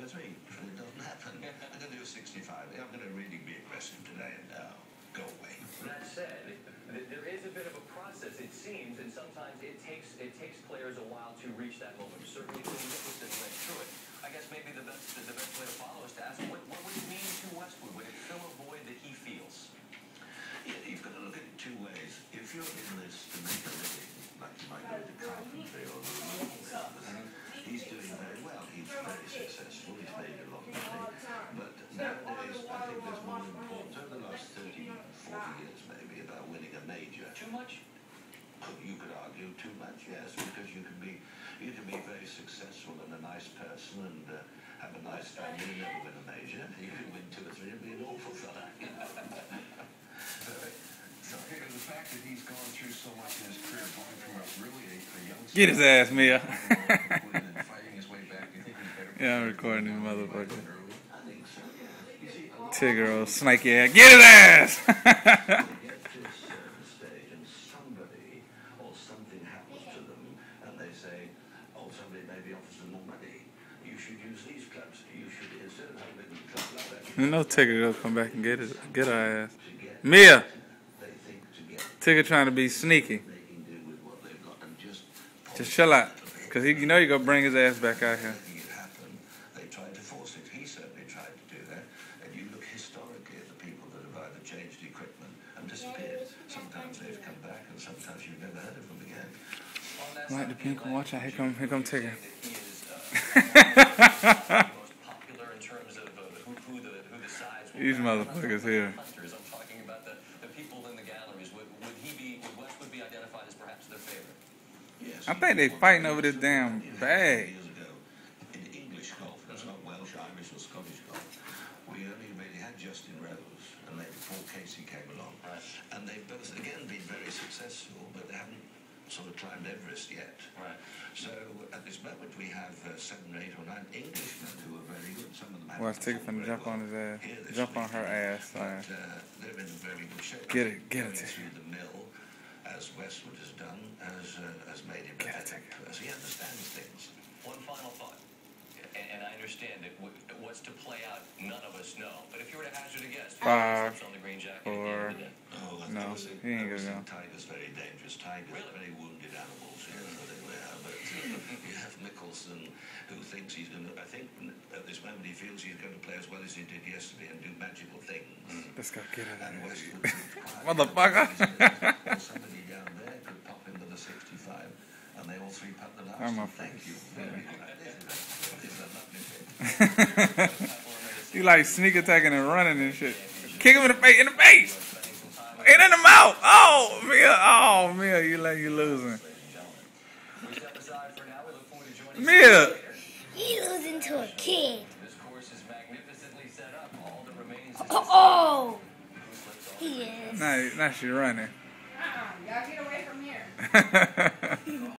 know what I mean? It doesn't happen. I'm going to do a 65. I'm going to really be aggressive today and go away. That said, there is a bit of a process, it seems, and sometimes it takes players a while to reach that moment. Certainly, Phil Mickelson went through it. I guess maybe the best way to follow is to ask, what would it mean to Westwood? Would it fill a void that he feels? Yeah, you've got to look at it two ways. If you're in this to make a living, like you might go to carpentry or the he's doing very well. He's very successful. He's made a lot of money. But nowadays, I think there's more important over the last 30, 40 years maybe about winning a major. Too much? You could argue too much, yes, because you can be very successful and a nice person and have a nice family and never win a major. You can win 2 or 3 and be an awful fella. So, the fact that he's gone through so much in his career, going from a really a young Get his ass, Mia. fighting his way back, you think he's better? Yeah, I'm recording this motherfucker. I think so, yeah. You see, Tigger, old snaky ass. Get his ass! get to a certain stage and somebody or something happens to them and they say, oh, somebody maybe offers them more money. You should use these clubs. You should, instead of having a club like that, You know Tigger gonna come back and get her ass. to get, Mia! they think to get Tigger trying to be sneaky. making do with what they've got and just Chill out. Because you know you're gonna bring his ass back out here. making it happen. They tried to force it. He certainly tried to do that. And you look historically at the people that have either changed equipment and disappeared. Sometimes they've come back and sometimes you've never heard of them again. Like the pink one. Watch out. Here come Tigger. He is most popular in terms of who the sides will These back. motherfuckers here. Hunters. I'm talking about the people in the galleries. Would Westwood be identified as perhaps their favorite? Yes. I think they fighting over this damn bag. Years ago, in English golf, that's not Welsh, Irish, or Scottish golf, we only really had Justin Rose, and then Paul Casey came along. Right. And they've both, again, been very successful, but they haven't sort of climbed Everest yet. Right. So at this moment, we have 7 or 8 or 9 Englishmen who are very good. Some of them have Watch Tigger finna jump on his ass. Here this Jump on week. her ass. But they're in very good shape. Get it, Going Tigger. through the mill, as Westwood has done, has made him a Get it, better person. He understands things. One final thought, and I understand that what's to play out, none of us know. But if you were to hazard a guess, 5, on the green jacket 4. at the end of the day. Oh, No, he ain't gonna go. Tiger's very dangerous. Tigers are very wounded animals, you know, they are. But you have Mickelson, who thinks he's going to, I think at this moment he feels he's going to play as well as he did yesterday and do magical things. Let's go get it. And Westwood quiet. Motherfucker. Somebody down there could pop him with a 65, and they all 3 putt the last. I'm a Thank you very much. This is a lovely thing. You like sneak attacking and running and shit. Kick him in the face. And in the mouth. Oh, Mia, you losing. We step aside for now. We look forward to joining Mia. He losing to a kid. This course is magnificently set up. All that remains is Oh, he is. Now she running. Y'all get away from here.